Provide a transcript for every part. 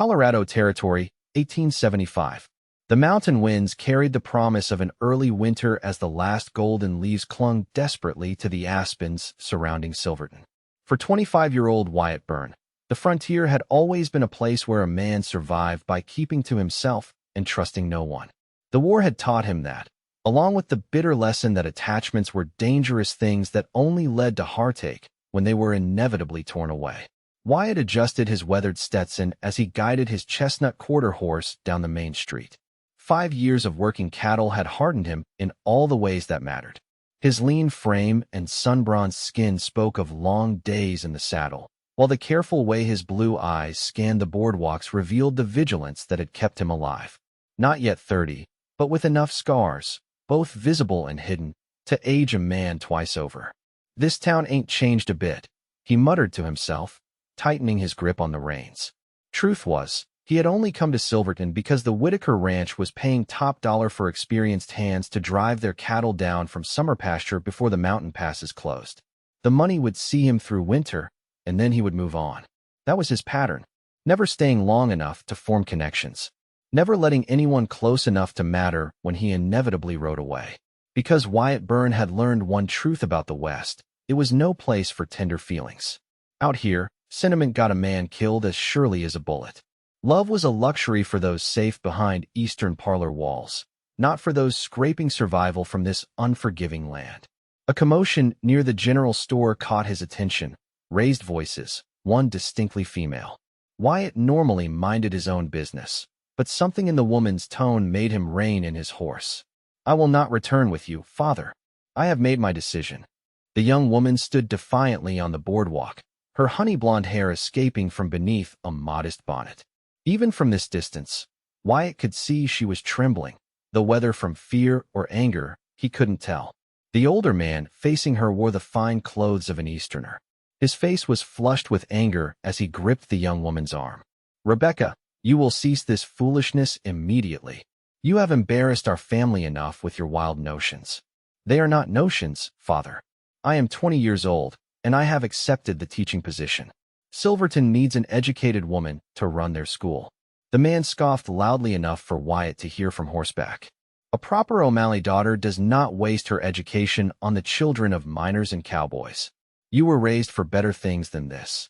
Colorado Territory, 1875. The mountain winds carried the promise of an early winter as the last golden leaves clung desperately to the aspens surrounding Silverton. For 25-year-old Wyatt Byrne, the frontier had always been a place where a man survived by keeping to himself and trusting no one. The war had taught him that, along with the bitter lesson that attachments were dangerous things that only led to heartache when they were inevitably torn away. Wyatt adjusted his weathered Stetson as he guided his chestnut quarter horse down the main street. 5 years of working cattle had hardened him in all the ways that mattered. His lean frame and sun-bronzed skin spoke of long days in the saddle, while the careful way his blue eyes scanned the boardwalks revealed the vigilance that had kept him alive. Not yet 30, but with enough scars, both visible and hidden, to age a man twice over. "This town ain't changed a bit," he muttered to himself, tightening his grip on the reins. Truth was, he had only come to Silverton because the Whitaker Ranch was paying top dollar for experienced hands to drive their cattle down from summer pasture before the mountain passes closed. The money would see him through winter, and then he would move on. That was his pattern, never staying long enough to form connections, never letting anyone close enough to matter when he inevitably rode away. Because Wyatt Byrne had learned one truth about the West, it was no place for tender feelings. Out here, sentiment got a man killed as surely as a bullet. Love was a luxury for those safe behind Eastern parlor walls, not for those scraping survival from this unforgiving land. A commotion near the general store caught his attention, raised voices, one distinctly female. Wyatt normally minded his own business, but something in the woman's tone made him rein in his horse. "I will not return with you, father. I have made my decision." The young woman stood defiantly on the boardwalk, her honey-blonde hair escaping from beneath a modest bonnet. Even from this distance, Wyatt could see she was trembling, though whether from fear or anger, he couldn't tell. The older man facing her wore the fine clothes of an Easterner. His face was flushed with anger as he gripped the young woman's arm. "Rebecca, you will cease this foolishness immediately. You have embarrassed our family enough with your wild notions." "They are not notions, father. I am 20 years old, and I have accepted the teaching position. Silverton needs an educated woman to run their school." The man scoffed loudly enough for Wyatt to hear from horseback. "A proper O'Malley daughter does not waste her education on the children of miners and cowboys. You were raised for better things than this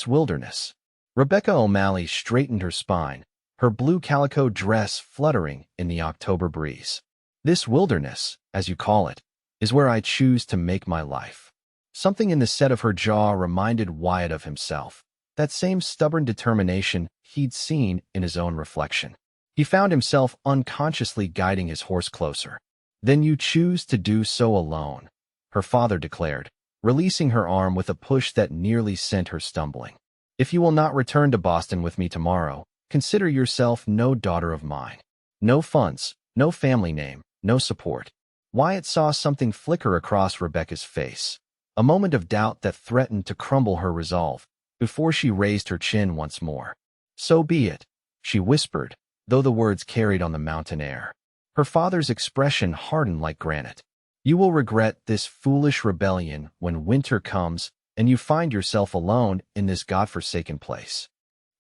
wilderness." Rebecca O'Malley straightened her spine, her blue calico dress fluttering in the October breeze. "This wilderness, as you call it, is where I choose to make my life." Something in the set of her jaw reminded Wyatt of himself, that same stubborn determination he'd seen in his own reflection. He found himself unconsciously guiding his horse closer. "Then you choose to do so alone," her father declared, releasing her arm with a push that nearly sent her stumbling. "If you will not return to Boston with me tomorrow, consider yourself no daughter of mine. No funds, no family name, no support." Wyatt saw something flicker across Rebecca's face, a moment of doubt that threatened to crumble her resolve, before she raised her chin once more. "So be it," she whispered, though the words carried on the mountain air. Her father's expression hardened like granite. "You will regret this foolish rebellion when winter comes and you find yourself alone in this godforsaken place."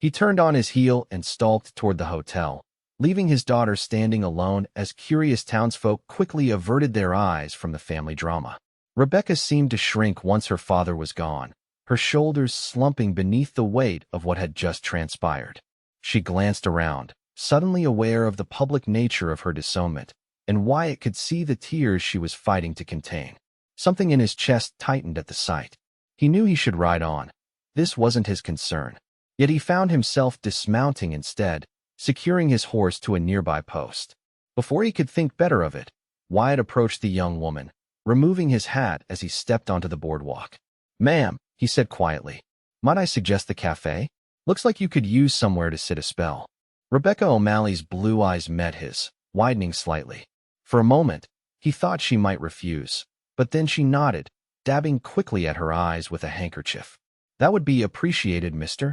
He turned on his heel and stalked toward the hotel, leaving his daughter standing alone as curious townsfolk quickly averted their eyes from the family drama. Rebecca seemed to shrink once her father was gone, her shoulders slumping beneath the weight of what had just transpired. She glanced around, suddenly aware of the public nature of her disownment, and Wyatt could see the tears she was fighting to contain. Something in his chest tightened at the sight. He knew he should ride on. This wasn't his concern. Yet he found himself dismounting instead, securing his horse to a nearby post. Before he could think better of it, Wyatt approached the young woman, removing his hat as he stepped onto the boardwalk. "Ma'am," he said quietly, "might I suggest the cafe? Looks like you could use somewhere to sit a spell." Rebecca O'Malley's blue eyes met his, widening slightly. For a moment, he thought she might refuse, but then she nodded, dabbing quickly at her eyes with a handkerchief. "That would be appreciated, Mr.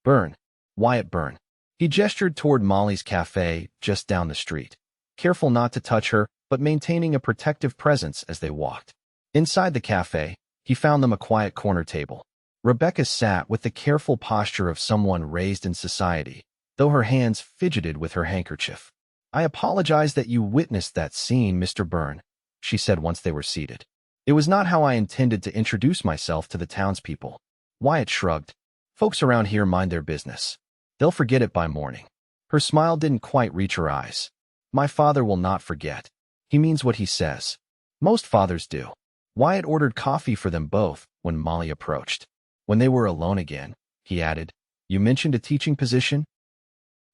Byrne. Wyatt Byrne." He gestured toward Molly's cafe just down the street, careful not to touch her, but maintaining a protective presence as they walked. Inside the cafe, he found them a quiet corner table. Rebecca sat with the careful posture of someone raised in society, though her hands fidgeted with her handkerchief. "I apologize that you witnessed that scene, Mr. Byrne," she said once they were seated. "It was not how I intended to introduce myself to the townspeople." Wyatt shrugged. "Folks around here mind their business. They'll forget it by morning." Her smile didn't quite reach her eyes. "My father will not forget. He means what he says. Most fathers do." Wyatt ordered coffee for them both when Molly approached. When they were alone again, he added, "You mentioned a teaching position?"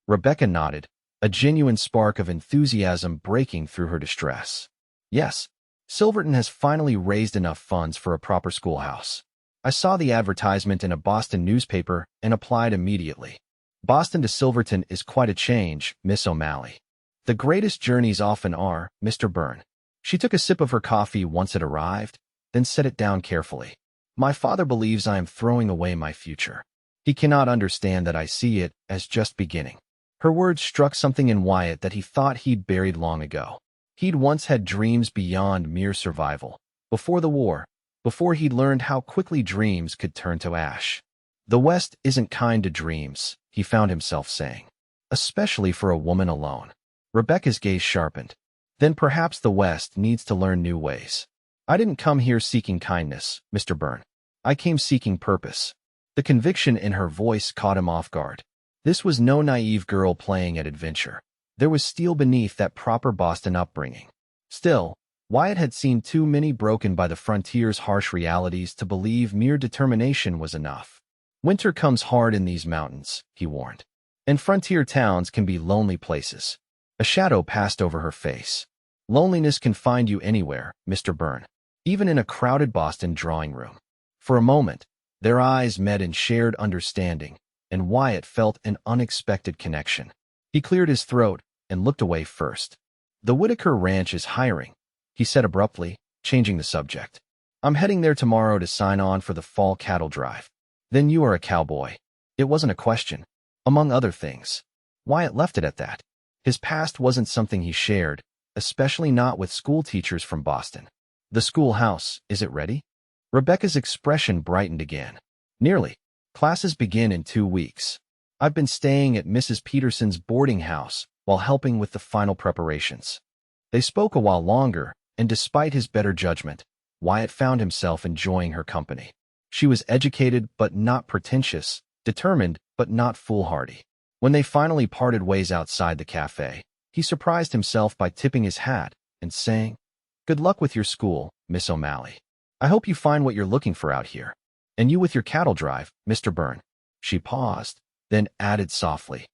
Rebecca nodded, a genuine spark of enthusiasm breaking through her distress. "Yes, Silverton has finally raised enough funds for a proper schoolhouse. I saw the advertisement in a Boston newspaper and applied immediately. Boston to Silverton is quite a change, Miss O'Malley." "The greatest journeys often are, Mr. Byrne." She took a sip of her coffee once it arrived, then set it down carefully. "My father believes I am throwing away my future. He cannot understand that I see it as just beginning." Her words struck something in Wyatt that he thought he'd buried long ago. He'd once had dreams beyond mere survival, before the war, before he'd learned how quickly dreams could turn to ash. "The West isn't kind to dreams," he found himself saying, "especially for a woman alone." Rebecca's gaze sharpened. "Then perhaps the West needs to learn new ways." "I didn't come here seeking kindness, Mr. Byrne. I came seeking purpose." The conviction in her voice caught him off guard. This was no naive girl playing at adventure. There was steel beneath that proper Boston upbringing. Still, Wyatt had seen too many broken by the frontier's harsh realities to believe mere determination was enough. "Winter comes hard in these mountains," he warned. "And frontier towns can be lonely places." A shadow passed over her face. "Loneliness can find you anywhere, Mr. Byrne, even in a crowded Boston drawing room." For a moment, their eyes met in shared understanding, and Wyatt felt an unexpected connection. He cleared his throat and looked away first. "The Whitaker Ranch is hiring," he said abruptly, changing the subject. "I'm heading there tomorrow to sign on for the fall cattle drive." "Then you are a cowboy." It wasn't a question. Among other things, Wyatt left it at that. His past wasn't something he shared, especially not with school teachers from Boston. "The schoolhouse, is it ready?" Rebecca's expression brightened again. "Nearly. Classes begin in 2 weeks. I've been staying at Mrs. Peterson's boarding house while helping with the final preparations." They spoke a while longer, and despite his better judgment, Wyatt found himself enjoying her company. She was educated but not pretentious, determined but not foolhardy. When they finally parted ways outside the cafe, he surprised himself by tipping his hat and saying, "Good luck with your school, Miss O'Malley. I hope you find what you're looking for out here. And you with your cattle drive, Mr. Byrne." She paused, then added softly,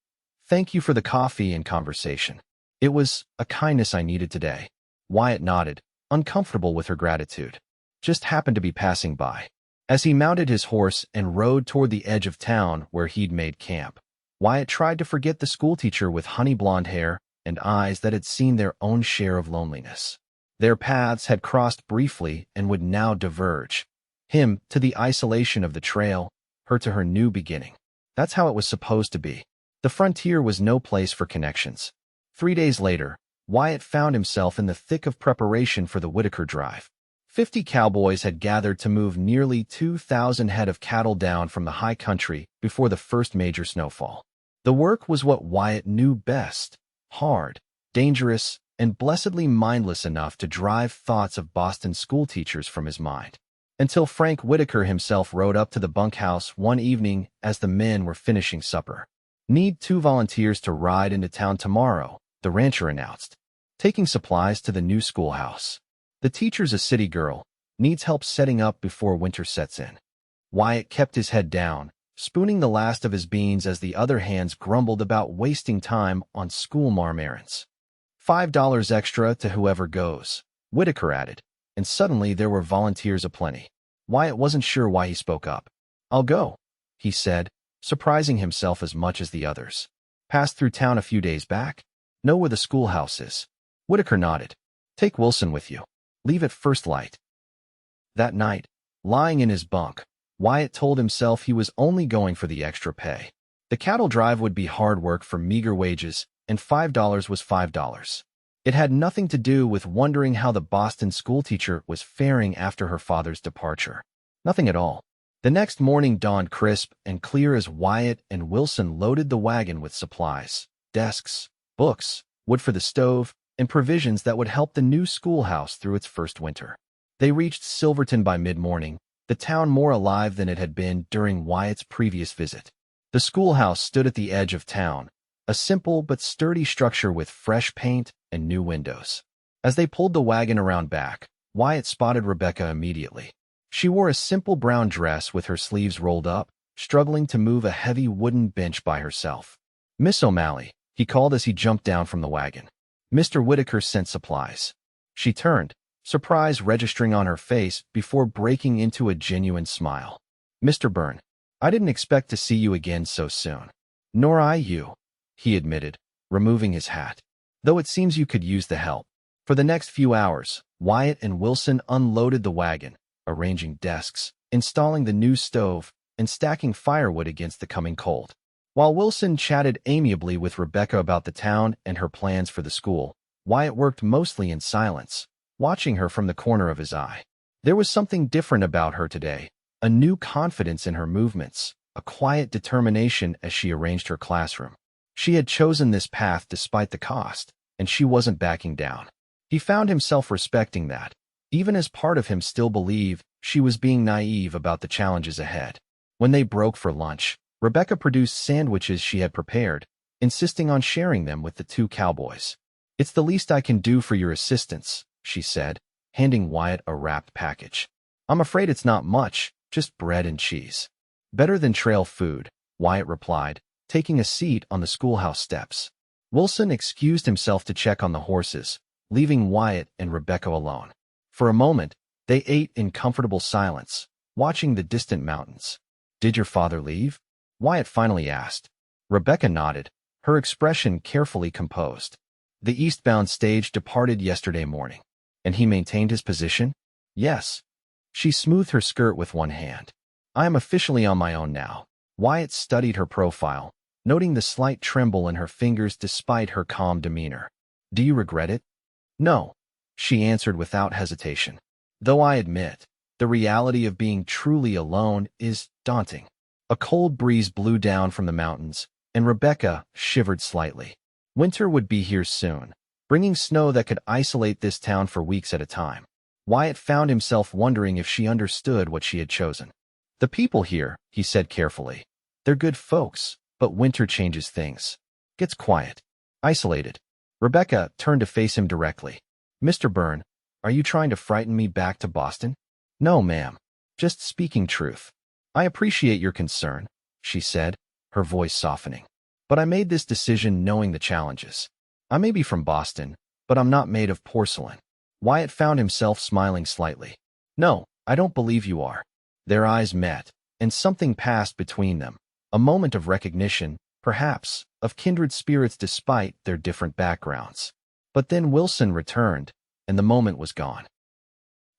"Thank you for the coffee and conversation. It was a kindness I needed today." Wyatt nodded, uncomfortable with her gratitude. "Just happened to be passing by." As he mounted his horse and rode toward the edge of town where he'd made camp, Wyatt tried to forget the schoolteacher with honey-blonde hair and eyes that had seen their own share of loneliness. Their paths had crossed briefly and would now diverge. Him to the isolation of the trail, her to her new beginning. That's how it was supposed to be. The frontier was no place for connections. 3 days later, Wyatt found himself in the thick of preparation for the Whitaker drive. 50 cowboys had gathered to move nearly 2,000 head of cattle down from the high country before the first major snowfall. The work was what Wyatt knew best: hard, dangerous, and blessedly mindless enough to drive thoughts of Boston schoolteachers from his mind. Until Frank Whitaker himself rode up to the bunkhouse one evening as the men were finishing supper. "Need 2 volunteers to ride into town tomorrow," the rancher announced. "Taking supplies to the new schoolhouse. The teacher's a city girl, needs help setting up before winter sets in." Wyatt kept his head down, spooning the last of his beans as the other hands grumbled about wasting time on schoolmarm errands. $5 extra to whoever goes," Whitaker added, and suddenly there were volunteers aplenty. Wyatt wasn't sure why he spoke up. "I'll go," he said, surprising himself as much as the others. "Passed through town a few days back? Know where the schoolhouse is?" Whitaker nodded. "Take Wilson with you. Leave at first light." That night, lying in his bunk, Wyatt told himself he was only going for the extra pay. The cattle drive would be hard work for meager wages, and $5 was $5. It had nothing to do with wondering how the Boston schoolteacher was faring after her father's departure. Nothing at all. The next morning dawned crisp and clear as Wyatt and Wilson loaded the wagon with supplies, desks, books, wood for the stove, and provisions that would help the new schoolhouse through its first winter. They reached Silverton by mid-morning, the town more alive than it had been during Wyatt's previous visit. The schoolhouse stood at the edge of town, a simple but sturdy structure with fresh paint and new windows. As they pulled the wagon around back, Wyatt spotted Rebecca immediately. She wore a simple brown dress with her sleeves rolled up, struggling to move a heavy wooden bench by herself. "Miss O'Malley," he called as he jumped down from the wagon. "Mr. Whitaker sent supplies." She turned, surprise registering on her face before breaking into a genuine smile. "Mr. Byrne, I didn't expect to see you again so soon." "Nor I you," he admitted, removing his hat. "Though it seems you could use the help." For the next few hours, Wyatt and Wilson unloaded the wagon, arranging desks, installing the new stove, and stacking firewood against the coming cold. While Wilson chatted amiably with Rebecca about the town and her plans for the school, Wyatt worked mostly in silence, watching her from the corner of his eye. There was something different about her today, a new confidence in her movements, a quiet determination as she arranged her classroom. She had chosen this path despite the cost, and she wasn't backing down. He found himself respecting that, even as part of him still believed she was being naive about the challenges ahead. When they broke for lunch, Rebecca produced sandwiches she had prepared, insisting on sharing them with the two cowboys. "It's the least I can do for your assistance," she said, handing Wyatt a wrapped package. "I'm afraid it's not much, just bread and cheese." "Better than trail food," Wyatt replied, taking a seat on the schoolhouse steps. Wilson excused himself to check on the horses, leaving Wyatt and Rebecca alone. For a moment, they ate in comfortable silence, watching the distant mountains. "Did your father leave?" Wyatt finally asked. Rebecca nodded, her expression carefully composed. "The eastbound stage departed yesterday morning." "And he maintained his position?" "Yes." She smoothed her skirt with one hand. "I am officially on my own now." Wyatt studied her profile, noting the slight tremble in her fingers despite her calm demeanor. "Do you regret it?" "No," she answered without hesitation. "Though I admit, the reality of being truly alone is daunting." A cold breeze blew down from the mountains, and Rebecca shivered slightly. Winter would be here soon, bringing snow that could isolate this town for weeks at a time. Wyatt found himself wondering if she understood what she had chosen. "The people here," he said carefully. "They're good folks, but winter changes things. Gets quiet, isolated." Rebecca turned to face him directly. "Mr. Byrne, are you trying to frighten me back to Boston?" "No, ma'am. Just speaking truth." "I appreciate your concern," she said, her voice softening. "But I made this decision knowing the challenges. I may be from Boston, but I'm not made of porcelain." Wyatt found himself smiling slightly. "No, I don't believe you are." Their eyes met, and something passed between them, a moment of recognition, perhaps, of kindred spirits despite their different backgrounds. But then Wilson returned, and the moment was gone.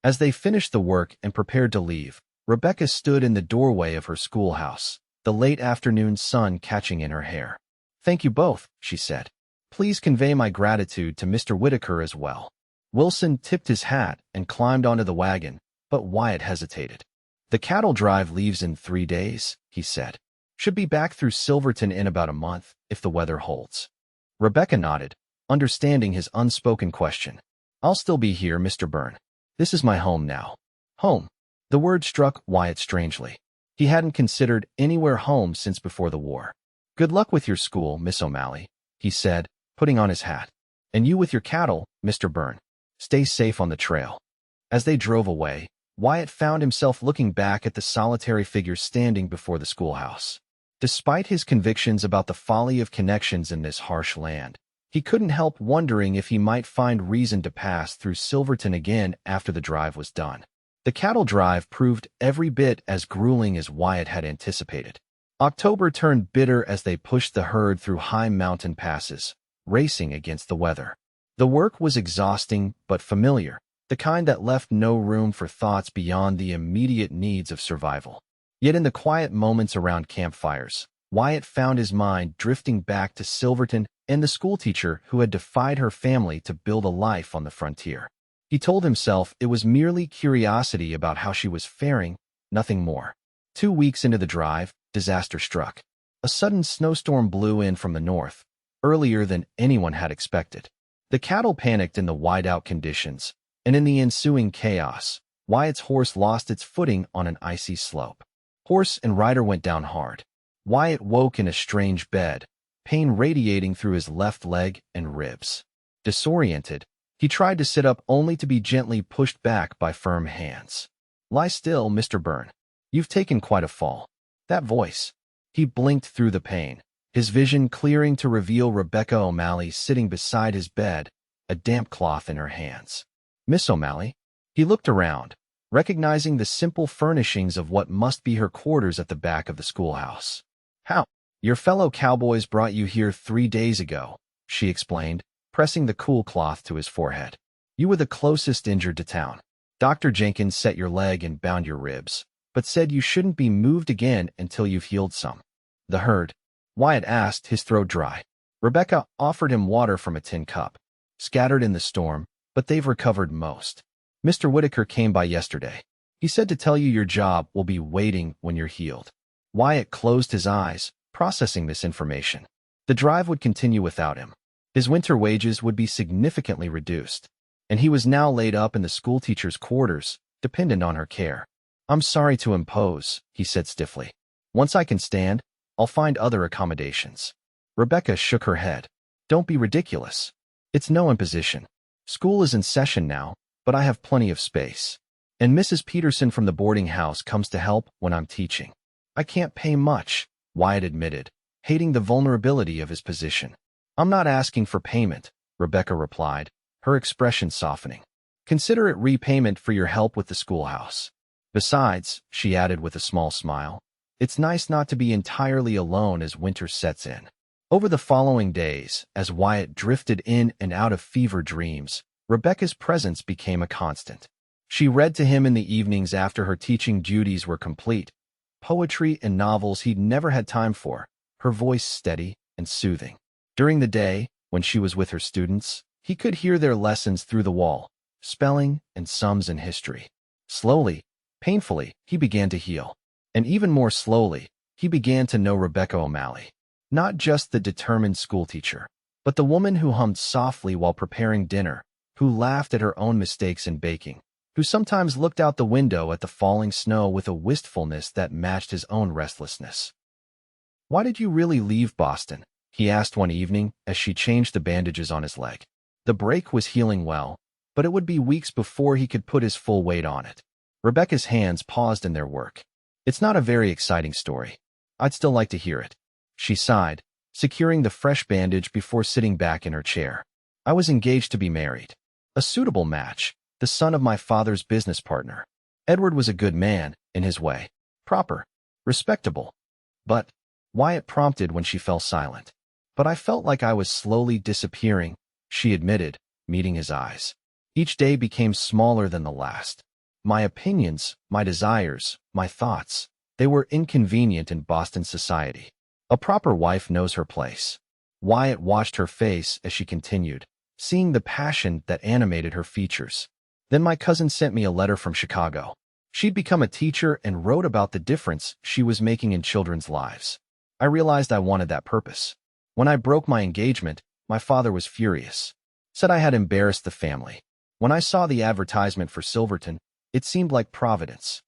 As they finished the work and prepared to leave, Rebecca stood in the doorway of her schoolhouse, the late afternoon sun catching in her hair. "Thank you both," she said. "Please convey my gratitude to Mr. Whitaker as well." Wilson tipped his hat and climbed onto the wagon, but Wyatt hesitated. "The cattle drive leaves in 3 days," he said. "Should be back through Silverton in about a month, if the weather holds." Rebecca nodded, understanding his unspoken question. "I'll still be here, Mr. Byrne. This is my home now." Home. The word struck Wyatt strangely. He hadn't considered anywhere home since before the war. "Good luck with your school, Miss O'Malley," he said, putting on his hat. "And you with your cattle, Mr. Byrne. Stay safe on the trail." As they drove away, Wyatt found himself looking back at the solitary figure standing before the schoolhouse. Despite his convictions about the folly of connections in this harsh land, he couldn't help wondering if he might find reason to pass through Silverton again after the drive was done. The cattle drive proved every bit as grueling as Wyatt had anticipated. October turned bitter as they pushed the herd through high mountain passes, racing against the weather. The work was exhausting but familiar, the kind that left no room for thoughts beyond the immediate needs of survival. Yet in the quiet moments around campfires, Wyatt found his mind drifting back to Silverton and the schoolteacher who had defied her family to build a life on the frontier. He told himself it was merely curiosity about how she was faring, nothing more. 2 weeks into the drive, disaster struck. A sudden snowstorm blew in from the north, earlier than anyone had expected. The cattle panicked in the whiteout conditions, and in the ensuing chaos, Wyatt's horse lost its footing on an icy slope. Horse and rider went down hard. Wyatt woke in a strange bed, pain radiating through his left leg and ribs. Disoriented, he tried to sit up only to be gently pushed back by firm hands. "Lie still, Mr. Byrne. You've taken quite a fall." That voice. He blinked through the pain, his vision clearing to reveal Rebecca O'Malley sitting beside his bed, a damp cloth in her hands. "Miss O'Malley?" He looked around, recognizing the simple furnishings of what must be her quarters at the back of the schoolhouse. "How? Your fellow cowboys brought you here 3 days ago," she explained, pressing the cool cloth to his forehead. "You were the closest injured to town. Dr. Jenkins set your leg and bound your ribs, but said you shouldn't be moved again until you've healed some." "The herd?" Wyatt asked, his throat dry. Rebecca offered him water from a tin cup. "Scattered in the storm, but they've recovered most. Mr. Whitaker came by yesterday. He said to tell you your job will be waiting when you're healed." Wyatt closed his eyes, processing this information. The drive would continue without him. His winter wages would be significantly reduced, and he was now laid up in the schoolteacher's quarters, dependent on her care. "I'm sorry to impose," he said stiffly. "Once I can stand, I'll find other accommodations." Rebecca shook her head. "Don't be ridiculous. It's no imposition. School is in session now, but I have plenty of space. And Mrs. Peterson from the boarding house comes to help when I'm teaching." "I can't pay much," Wyatt admitted, hating the vulnerability of his position. "I'm not asking for payment," Rebecca replied, her expression softening. "Consider it repayment for your help with the schoolhouse. Besides," she added with a small smile, "it's nice not to be entirely alone as winter sets in." Over the following days, as Wyatt drifted in and out of fever dreams, Rebecca's presence became a constant. She read to him in the evenings after her teaching duties were complete, poetry and novels he'd never had time for, her voice steady and soothing. During the day, when she was with her students, he could hear their lessons through the wall, spelling and sums and history. Slowly, painfully, he began to heal. And even more slowly, he began to know Rebecca O'Malley. Not just the determined schoolteacher, but the woman who hummed softly while preparing dinner, who laughed at her own mistakes in baking, who sometimes looked out the window at the falling snow with a wistfulness that matched his own restlessness. "Why did you really leave Boston?" he asked one evening as she changed the bandages on his leg. The break was healing well, but it would be weeks before he could put his full weight on it. Rebecca's hands paused in their work. "It's not a very exciting story. I'd still like to hear it." She sighed, securing the fresh bandage before sitting back in her chair. "I was engaged to be married. A suitable match, the son of my father's business partner. Edward was a good man, in his way. Proper. Respectable. But," Wyatt prompted when she fell silent. "But I felt like I was slowly disappearing," she admitted, meeting his eyes. "Each day became smaller than the last. My opinions, my desires, my thoughts, they were inconvenient in Boston society. A proper wife knows her place." Wyatt watched her face as she continued, seeing the passion that animated her features. "Then my cousin sent me a letter from Chicago. She'd become a teacher and wrote about the difference she was making in children's lives. I realized I wanted that purpose. When I broke my engagement, my father was furious. Said I had embarrassed the family. When I saw the advertisement for Silverton, it seemed like providence."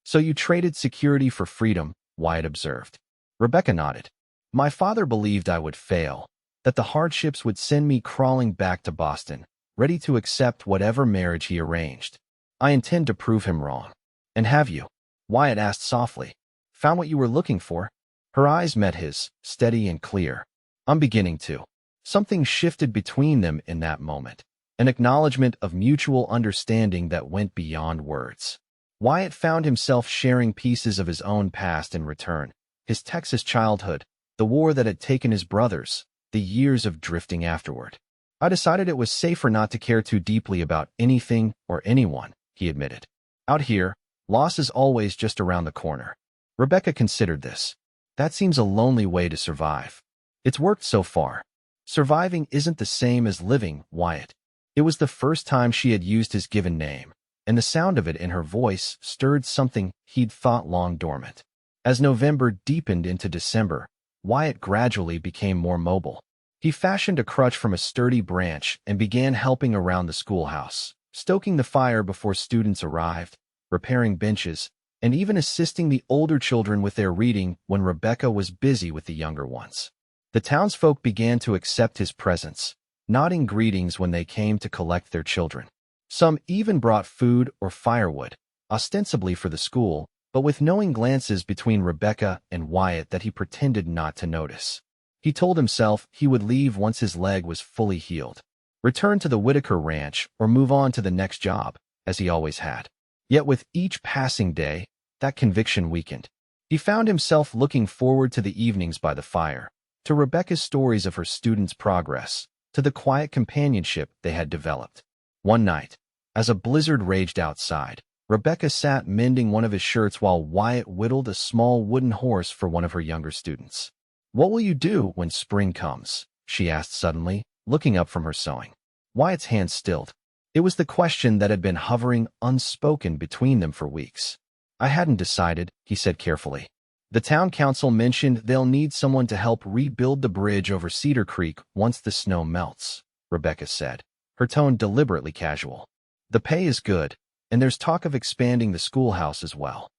"So you traded security for freedom," Wyatt observed. Rebecca nodded. "My father believed I would fail, that the hardships would send me crawling back to Boston, ready to accept whatever marriage he arranged. I intend to prove him wrong." "And have you?" Wyatt asked softly. "Found what you were looking for?" Her eyes met his, steady and clear. "I'm beginning to." Something shifted between them in that moment, an acknowledgement of mutual understanding that went beyond words. Wyatt found himself sharing pieces of his own past in return, his Texas childhood, the war that had taken his brothers, the years of drifting afterward. "I decided it was safer not to care too deeply about anything or anyone," he admitted. "Out here, loss is always just around the corner." Rebecca considered this. "That seems a lonely way to survive." "It's worked so far." "Surviving isn't the same as living, Wyatt." It was the first time she had used his given name, and the sound of it in her voice stirred something he'd thought long dormant. As November deepened into December, Wyatt gradually became more mobile. He fashioned a crutch from a sturdy branch and began helping around the schoolhouse, stoking the fire before students arrived, repairing benches, and even assisting the older children with their reading when Rebecca was busy with the younger ones. The townsfolk began to accept his presence, nodding greetings when they came to collect their children. Some even brought food or firewood, ostensibly for the school, but with knowing glances between Rebecca and Wyatt that he pretended not to notice. He told himself he would leave once his leg was fully healed, return to the Whitaker Ranch, or move on to the next job, as he always had. Yet with each passing day, that conviction weakened. He found himself looking forward to the evenings by the fire, to Rebecca's stories of her students' progress, to the quiet companionship they had developed. One night, as a blizzard raged outside, Rebecca sat mending one of his shirts while Wyatt whittled a small wooden horse for one of her younger students. "What will you do when spring comes?" she asked suddenly, looking up from her sewing. Wyatt's hand stilled. It was the question that had been hovering unspoken between them for weeks. "I hadn't decided," he said carefully. "The town council mentioned they'll need someone to help rebuild the bridge over Cedar Creek once the snow melts," Rebecca said, her tone deliberately casual. "The pay is good, and there's talk of expanding the schoolhouse as well."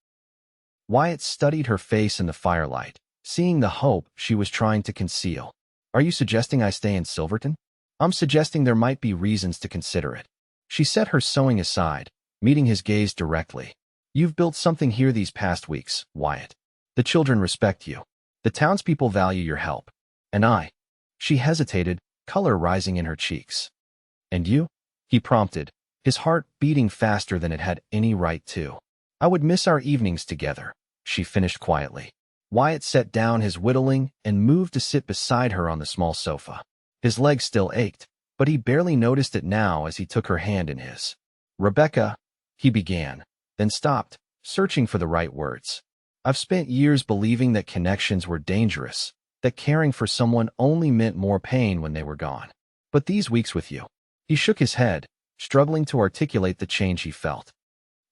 Wyatt studied her face in the firelight, seeing the hope she was trying to conceal. "Are you suggesting I stay in Silverton?" "I'm suggesting there might be reasons to consider it." She set her sewing aside, meeting his gaze directly. "You've built something here these past weeks, Wyatt. The children respect you. The townspeople value your help. And I—" She hesitated, color rising in her cheeks. "And you?" he prompted, his heart beating faster than it had any right to. "I would miss our evenings together," she finished quietly. Wyatt set down his whittling and moved to sit beside her on the small sofa. His legs still ached, but he barely noticed it now as he took her hand in his. "Rebecca," he began, then stopped, searching for the right words. "I've spent years believing that connections were dangerous, that caring for someone only meant more pain when they were gone. But these weeks with you—" He shook his head, struggling to articulate the change he felt.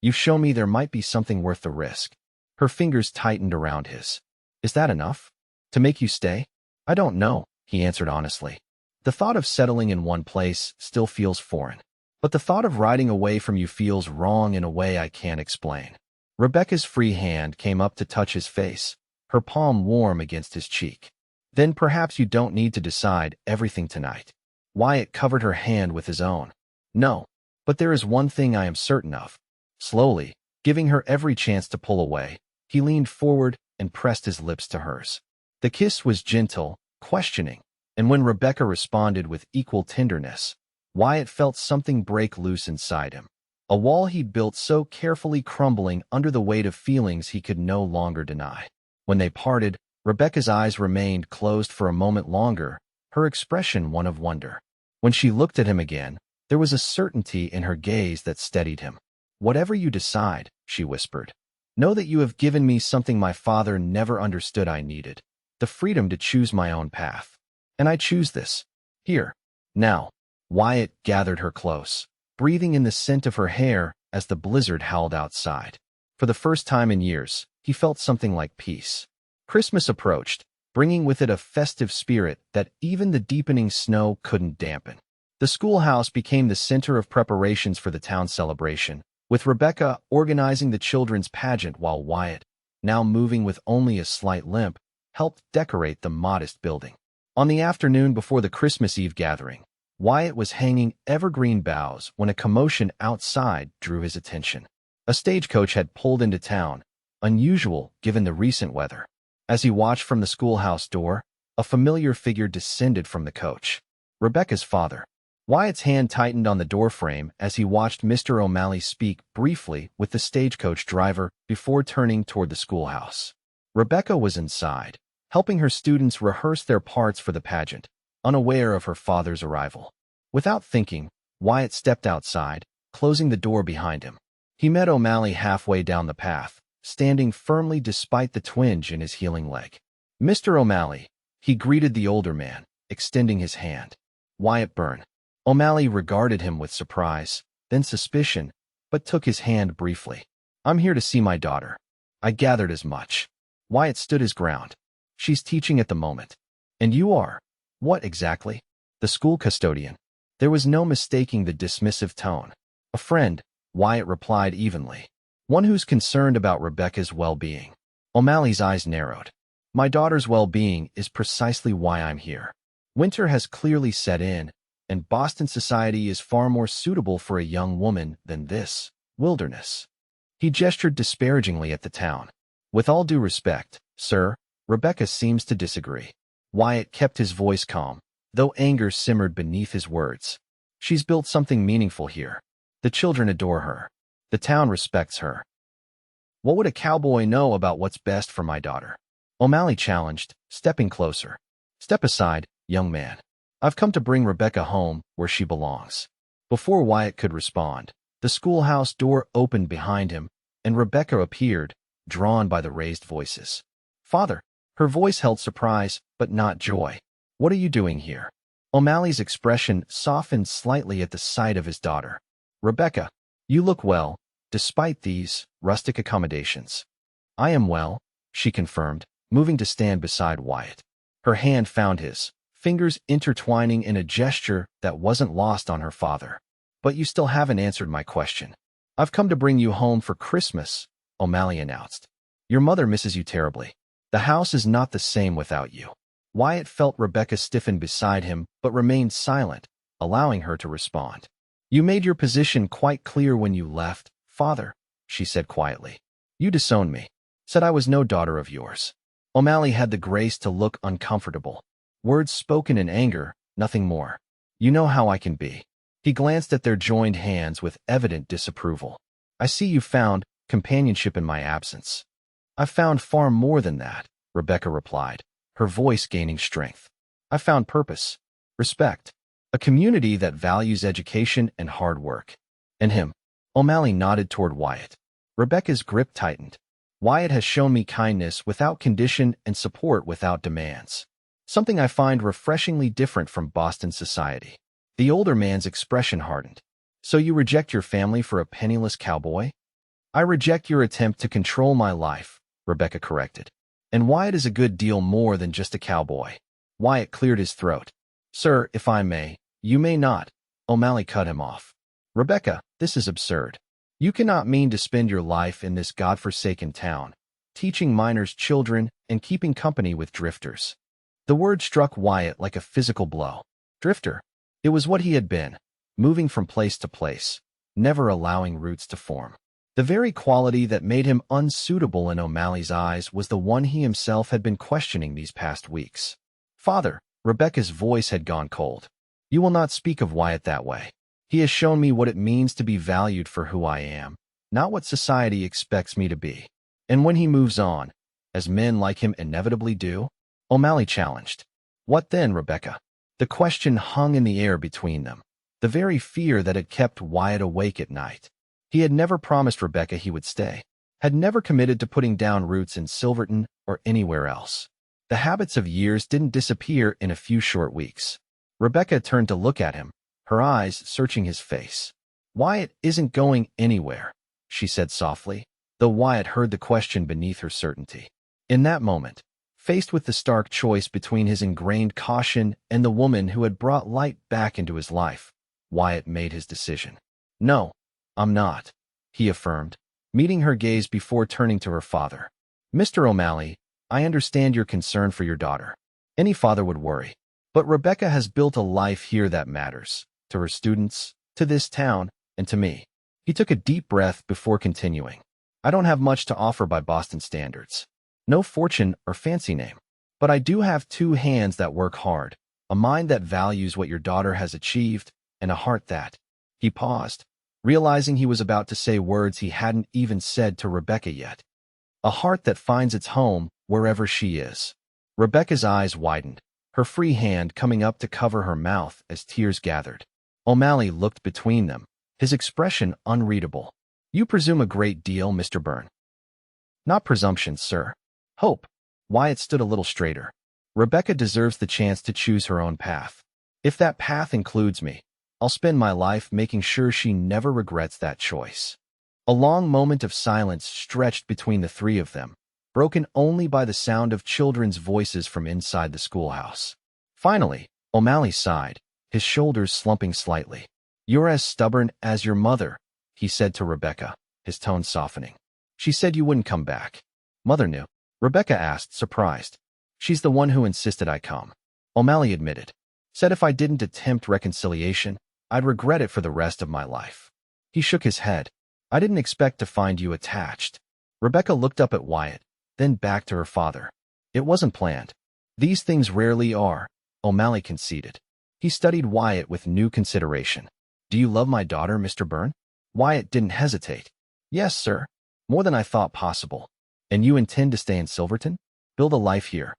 "You've shown me there might be something worth the risk." Her fingers tightened around his. "Is that enough? To make you stay?" "I don't know," he answered honestly. "The thought of settling in one place still feels foreign. But the thought of riding away from you feels wrong in a way I can't explain." Rebecca's free hand came up to touch his face, her palm warm against his cheek. "Then perhaps you don't need to decide everything tonight." Wyatt covered her hand with his own. "No, but there is one thing I am certain of." Slowly, giving her every chance to pull away, he leaned forward and pressed his lips to hers. The kiss was gentle, questioning, and when Rebecca responded with equal tenderness, Wyatt felt something break loose inside him. A wall he'd built so carefully crumbling under the weight of feelings he could no longer deny. When they parted, Rebecca's eyes remained closed for a moment longer, her expression one of wonder. When she looked at him again, there was a certainty in her gaze that steadied him. "Whatever you decide," she whispered, "know that you have given me something my father never understood I needed, the freedom to choose my own path. And I choose this. Here. Now." Wyatt gathered her close, breathing in the scent of her hair as the blizzard howled outside. For the first time in years, he felt something like peace. Christmas approached, bringing with it a festive spirit that even the deepening snow couldn't dampen. The schoolhouse became the center of preparations for the town celebration, with Rebecca organizing the children's pageant while Wyatt, now moving with only a slight limp, helped decorate the modest building. On the afternoon before the Christmas Eve gathering, Wyatt was hanging evergreen boughs when a commotion outside drew his attention. A stagecoach had pulled into town, unusual given the recent weather. As he watched from the schoolhouse door, a familiar figure descended from the coach. Rebecca's father. Wyatt's hand tightened on the doorframe as he watched Mr. O'Malley speak briefly with the stagecoach driver before turning toward the schoolhouse. Rebecca was inside, helping her students rehearse their parts for the pageant, unaware of her father's arrival. Without thinking, Wyatt stepped outside, closing the door behind him. He met O'Malley halfway down the path, standing firmly despite the twinge in his healing leg. "Mr. O'Malley," he greeted the older man, extending his hand. "Wyatt Byrne." O'Malley regarded him with surprise, then suspicion, but took his hand briefly. "I'm here to see my daughter." "I gathered as much." Wyatt stood his ground. She's teaching at the moment. And you are? What exactly? The school custodian. There was no mistaking the dismissive tone. A friend, Wyatt replied evenly. One who's concerned about Rebecca's well-being. O'Malley's eyes narrowed. My daughter's well-being is precisely why I'm here. Winter has clearly set in, and Boston society is far more suitable for a young woman than this wilderness. He gestured disparagingly at the town. With all due respect, sir, Rebecca seems to disagree. Wyatt kept his voice calm, though anger simmered beneath his words. She's built something meaningful here. The children adore her. The town respects her. What would a cowboy know about what's best for my daughter? O'Malley challenged, stepping closer. Step aside, young man. I've come to bring Rebecca home where she belongs. Before Wyatt could respond, the schoolhouse door opened behind him, and Rebecca appeared, drawn by the raised voices. Father. Her voice held surprise, but not joy. What are you doing here? O'Malley's expression softened slightly at the sight of his daughter. Rebecca, you look well, despite these rustic accommodations. I am well, she confirmed, moving to stand beside Wyatt. Her hand found his, fingers intertwining in a gesture that wasn't lost on her father. But you still haven't answered my question. I've come to bring you home for Christmas, O'Malley announced. Your mother misses you terribly. The house is not the same without you. Wyatt felt Rebecca stiffen beside him, but remained silent, allowing her to respond. You made your position quite clear when you left, father, she said quietly. You disowned me, said I was no daughter of yours. O'Malley had the grace to look uncomfortable. Words spoken in anger, nothing more. You know how I can be. He glanced at their joined hands with evident disapproval. I see you found companionship in my absence. I've found far more than that, Rebecca replied, her voice gaining strength. I found purpose, respect, a community that values education and hard work. And him. O'Malley nodded toward Wyatt. Rebecca's grip tightened. Wyatt has shown me kindness without condition and support without demands. Something I find refreshingly different from Boston society. The older man's expression hardened. So you reject your family for a penniless cowboy? I reject your attempt to control my life, Rebecca corrected. And Wyatt is a good deal more than just a cowboy. Wyatt cleared his throat. Sir, if I may, you may not. O'Malley cut him off. Rebecca, this is absurd. You cannot mean to spend your life in this godforsaken town, teaching minors children and keeping company with drifters. The word struck Wyatt like a physical blow. Drifter. It was what he had been, moving from place to place, never allowing roots to form. The very quality that made him unsuitable in O'Malley's eyes was the one he himself had been questioning these past weeks. Father, Rebecca's voice had gone cold. You will not speak of Wyatt that way. He has shown me what it means to be valued for who I am, not what society expects me to be. And when he moves on, as men like him inevitably do, O'Malley challenged. What then, Rebecca? The question hung in the air between them, the very fear that had kept Wyatt awake at night. He had never promised Rebecca he would stay, had never committed to putting down roots in Silverton or anywhere else. The habits of years didn't disappear in a few short weeks. Rebecca turned to look at him, her eyes searching his face. Wyatt isn't going anywhere, she said softly, though Wyatt heard the question beneath her certainty. In that moment, faced with the stark choice between his ingrained caution and the woman who had brought light back into his life, Wyatt made his decision. No, I'm not, he affirmed, meeting her gaze before turning to her father. Mr. O'Malley, I understand your concern for your daughter. Any father would worry. But Rebecca has built a life here that matters, to her students, to this town, and to me. He took a deep breath before continuing. I don't have much to offer by Boston standards. No fortune or fancy name. But I do have two hands that work hard, a mind that values what your daughter has achieved, and a heart that. He paused, realizing he was about to say words he hadn't even said to Rebecca yet. A heart that finds its home wherever she is. Rebecca's eyes widened, her free hand coming up to cover her mouth as tears gathered. O'Malley looked between them, his expression unreadable. You presume a great deal, Mr. Byrne. Not presumption, sir. Hope. Wyatt stood a little straighter. Rebecca deserves the chance to choose her own path. If that path includes me, I'll spend my life making sure she never regrets that choice. A long moment of silence stretched between the three of them, broken only by the sound of children's voices from inside the schoolhouse. Finally, O'Malley sighed, his shoulders slumping slightly. "You're as stubborn as your mother," he said to Rebecca, his tone softening. "She said you wouldn't come back." "Mother knew?" Rebecca asked, surprised. "She's the one who insisted I come," O'Malley admitted. "Said if I didn't attempt reconciliation, I'd regret it for the rest of my life." He shook his head. "I didn't expect to find you attached." Rebecca looked up at Wyatt, then back to her father. "It wasn't planned." "These things rarely are," O'Malley conceded. He studied Wyatt with new consideration. "Do you love my daughter, Mr. Byrne?" Wyatt didn't hesitate. "Yes, sir. More than I thought possible." "And you intend to stay in Silverton? Build a life here?"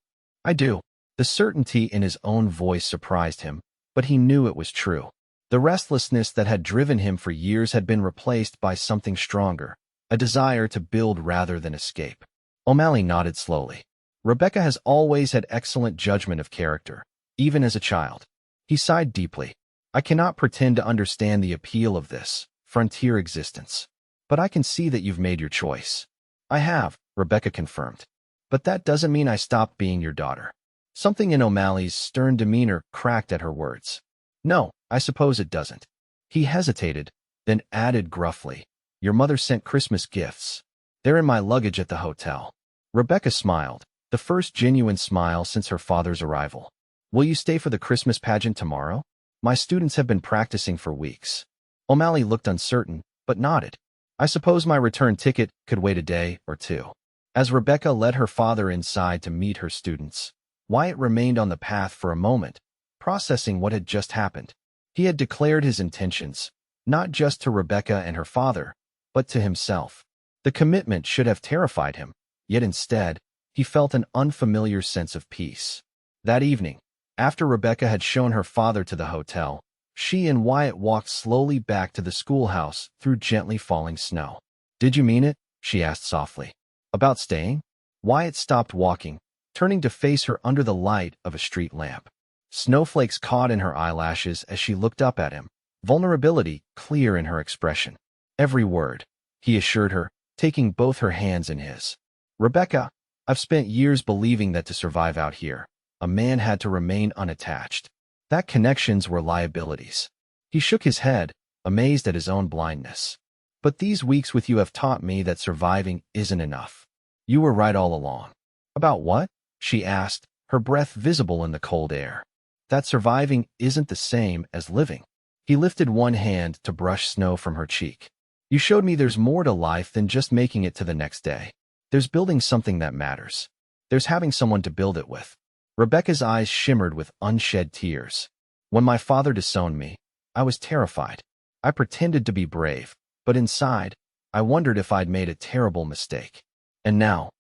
"I do." The certainty in his own voice surprised him, but he knew it was true. The restlessness that had driven him for years had been replaced by something stronger, a desire to build rather than escape. O'Malley nodded slowly. "Rebecca has always had excellent judgment of character, even as a child." He sighed deeply. "I cannot pretend to understand the appeal of this frontier existence. But I can see that you've made your choice." "I have," Rebecca confirmed. "But that doesn't mean I stopped being your daughter." Something in O'Malley's stern demeanor cracked at her words. "No, I suppose it doesn't." He hesitated, then added gruffly, "Your mother sent Christmas gifts. They're in my luggage at the hotel." Rebecca smiled, the first genuine smile since her father's arrival. "Will you stay for the Christmas pageant tomorrow?" "My students have been practicing for weeks." O'Malley looked uncertain, but nodded. "I suppose my return ticket could wait a day or two." As Rebecca led her father inside to meet her students, Wyatt remained on the path for a moment, processing what had just happened. He had declared his intentions, not just to Rebecca and her father, but to himself. The commitment should have terrified him, yet instead, he felt an unfamiliar sense of peace. That evening, after Rebecca had shown her father to the hotel, she and Wyatt walked slowly back to the schoolhouse through gently falling snow. "Did you mean it?" she asked softly. "About staying?" Wyatt stopped walking, turning to face her under the light of a street lamp. Snowflakes caught in her eyelashes as she looked up at him, vulnerability clear in her expression. "Every word," he assured her, taking both her hands in his. "Rebecca, I've spent years believing that to survive out here, a man had to remain unattached. That connections were liabilities." He shook his head, amazed at his own blindness. "But these weeks with you have taught me that surviving isn't enough. You were right all along." "About what?" she asked, her breath visible in the cold air. "That surviving isn't the same as living." He lifted one hand to brush snow from her cheek. "You showed me there's more to life than just making it to the next day. There's building something that matters. There's having someone to build it with." Rebecca's eyes shimmered with unshed tears. "When my father disowned me, I was terrified. I pretended to be brave, but inside, I wondered if I'd made a terrible mistake. And now,"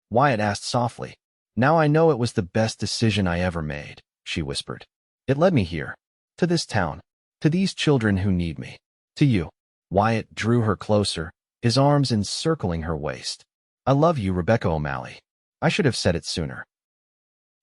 Wyatt asked softly, "now I know it was the best decision I ever made," she whispered. "It led me here, to this town, to these children who need me, to you." Wyatt drew her closer, his arms encircling her waist. "I love you, Rebecca O'Malley. I should have said it sooner."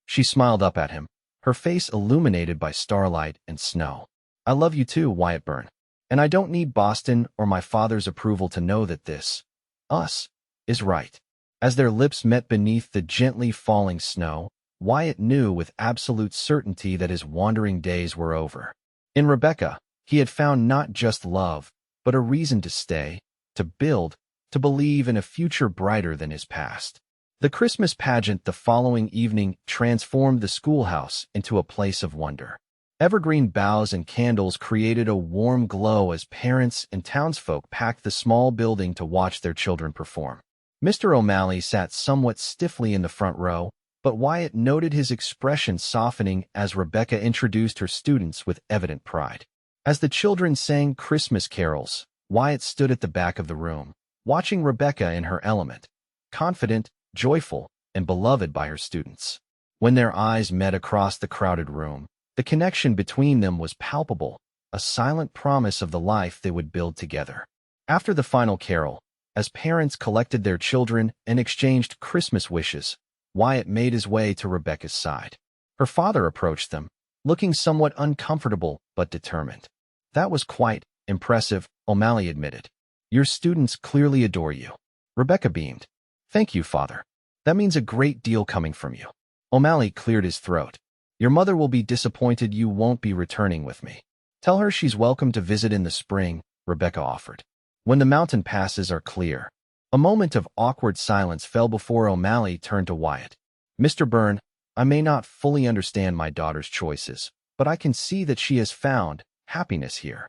She smiled up at him, her face illuminated by starlight and snow. "I love you too, Wyatt Byrne. And I don't need Boston or my father's approval to know that this, us, is right." As their lips met beneath the gently falling snow, Wyatt knew with absolute certainty that his wandering days were over. In Rebecca, he had found not just love, but a reason to stay, to build, to believe in a future brighter than his past. The Christmas pageant the following evening transformed the schoolhouse into a place of wonder. Evergreen boughs and candles created a warm glow as parents and townsfolk packed the small building to watch their children perform. Mr. O'Malley sat somewhat stiffly in the front row, but Wyatt noted his expression softening as Rebecca introduced her students with evident pride. As the children sang Christmas carols, Wyatt stood at the back of the room, watching Rebecca in her element, confident, joyful, and beloved by her students. When their eyes met across the crowded room, the connection between them was palpable, a silent promise of the life they would build together. After the final carol, as parents collected their children and exchanged Christmas wishes, Wyatt made his way to Rebecca's side. Her father approached them, looking somewhat uncomfortable but determined. "That was quite impressive," O'Malley admitted. "Your students clearly adore you." Rebecca beamed. "Thank you, Father." That means a great deal coming from you. O'Malley cleared his throat. Your mother will be disappointed you won't be returning with me. Tell her she's welcome to visit in the spring, Rebecca offered. When the mountain passes are clear. A moment of awkward silence fell before O'Malley turned to Wyatt. Mr. Byrne, I may not fully understand my daughter's choices, but I can see that she has found happiness here.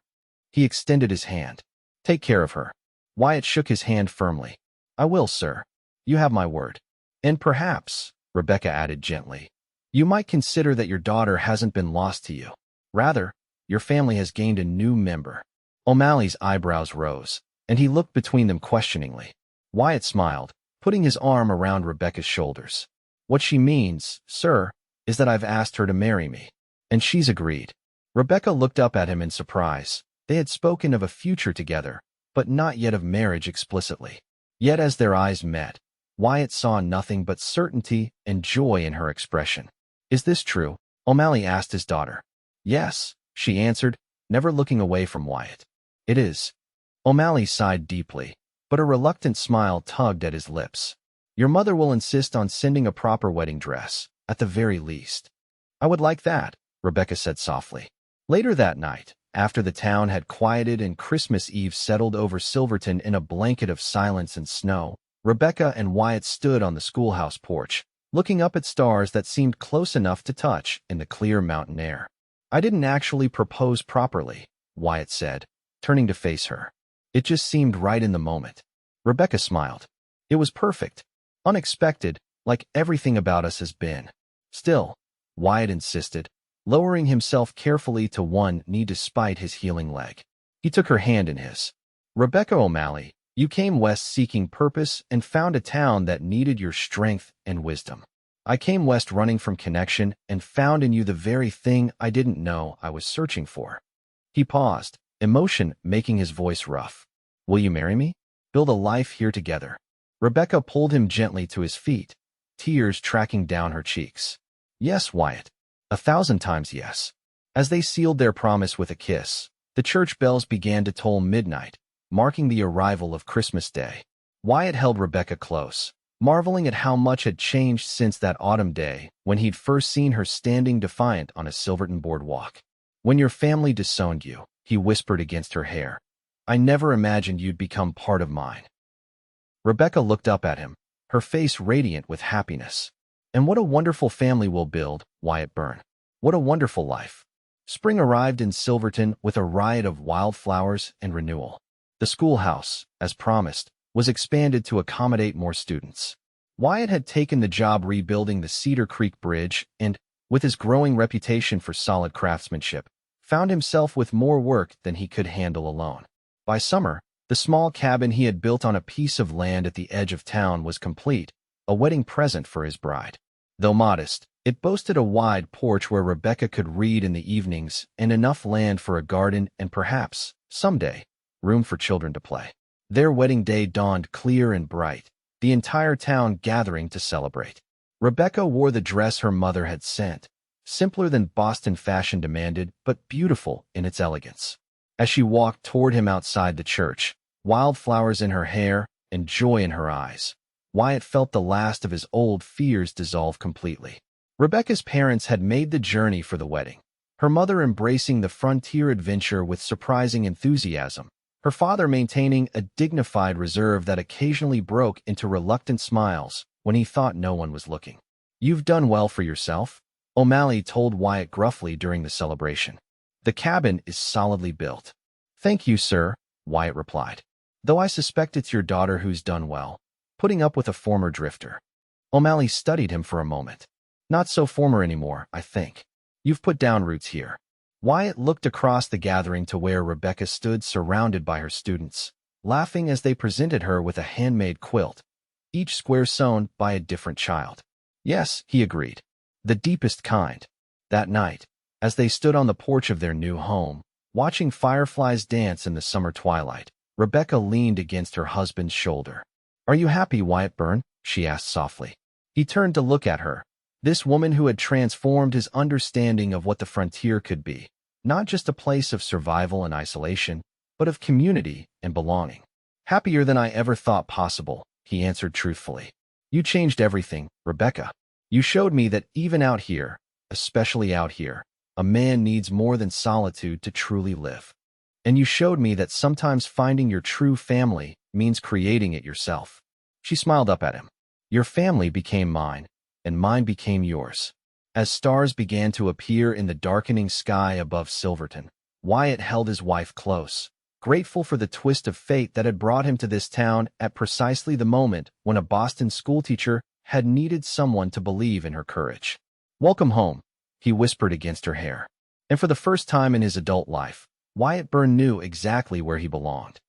He extended his hand. Take care of her. Wyatt shook his hand firmly. I will, sir. You have my word. And perhaps, Rebecca added gently, you might consider that your daughter hasn't been lost to you. Rather, your family has gained a new member. O'Malley's eyebrows rose, and he looked between them questioningly. Wyatt smiled, putting his arm around Rebecca's shoulders. What she means, sir, is that I've asked her to marry me. And she's agreed. Rebecca looked up at him in surprise. They had spoken of a future together, but not yet of marriage explicitly. Yet as their eyes met, Wyatt saw nothing but certainty and joy in her expression. Is this true? O'Malley asked his daughter. Yes, she answered, never looking away from Wyatt. It is. O'Malley sighed deeply, but a reluctant smile tugged at his lips. Your mother will insist on sending a proper wedding dress, at the very least. I would like that, Rebecca said softly. Later that night, after the town had quieted and Christmas Eve settled over Silverton in a blanket of silence and snow, Rebecca and Wyatt stood on the schoolhouse porch, looking up at stars that seemed close enough to touch in the clear mountain air. I didn't actually propose properly, Wyatt said, turning to face her. It just seemed right in the moment. Rebecca smiled. It was perfect. Unexpected, like everything about us has been. Still, Wyatt insisted, lowering himself carefully to one knee despite his healing leg. He took her hand in his. Rebecca O'Malley, you came west seeking purpose and found a town that needed your strength and wisdom. I came west running from connection and found in you the very thing I didn't know I was searching for. He paused, emotion making his voice rough. Will you marry me? Build a life here together. Rebecca pulled him gently to his feet, tears tracking down her cheeks. Yes, Wyatt. 1,000 times yes. As they sealed their promise with a kiss, the church bells began to toll midnight, marking the arrival of Christmas Day. Wyatt held Rebecca close, marveling at how much had changed since that autumn day when he'd first seen her standing defiant on a Silverton boardwalk. When your family disowned you, he whispered against her hair. I never imagined you'd become part of mine. Rebecca looked up at him, her face radiant with happiness. And what a wonderful family we'll build, Wyatt Byrne. What a wonderful life. Spring arrived in Silverton with a riot of wildflowers and renewal. The schoolhouse, as promised, was expanded to accommodate more students. Wyatt had taken the job rebuilding the Cedar Creek Bridge and, with his growing reputation for solid craftsmanship, found himself with more work than he could handle alone. By summer, the small cabin he had built on a piece of land at the edge of town was complete, a wedding present for his bride. Though modest, it boasted a wide porch where Rebecca could read in the evenings and enough land for a garden and perhaps, someday, room for children to play. Their wedding day dawned clear and bright, the entire town gathering to celebrate. Rebecca wore the dress her mother had sent, simpler than Boston fashion demanded, but beautiful in its elegance. As she walked toward him outside the church, wildflowers in her hair and joy in her eyes, Wyatt felt the last of his old fears dissolve completely. Rebecca's parents had made the journey for the wedding, her mother embracing the frontier adventure with surprising enthusiasm, her father maintaining a dignified reserve that occasionally broke into reluctant smiles when he thought no one was looking. You've done well for yourself, O'Malley told Wyatt gruffly during the celebration. The cabin is solidly built. Thank you, sir, Wyatt replied. Though I suspect it's your daughter who's done well, putting up with a former drifter. O'Malley studied him for a moment. Not so former anymore, I think. You've put down roots here. Wyatt looked across the gathering to where Rebecca stood surrounded by her students, laughing as they presented her with a handmade quilt, each square sewn by a different child. Yes, he agreed. The deepest kind. That night, as they stood on the porch of their new home, watching fireflies dance in the summer twilight, Rebecca leaned against her husband's shoulder. Are you happy, Wyatt Byrne? She asked softly. He turned to look at her, this woman who had transformed his understanding of what the frontier could be, not just a place of survival and isolation, but of community and belonging. Happier than I ever thought possible, he answered truthfully. You changed everything, Rebecca. You showed me that even out here, especially out here, a man needs more than solitude to truly live. And you showed me that sometimes finding your true family means creating it yourself. She smiled up at him. Your family became mine, and mine became yours. As stars began to appear in the darkening sky above Silverton, Wyatt held his wife close, grateful for the twist of fate that had brought him to this town at precisely the moment when a Boston schoolteacher had needed someone to believe in her courage. "Welcome home," he whispered against her hair. And for the first time in his adult life, Wyatt Byrne knew exactly where he belonged.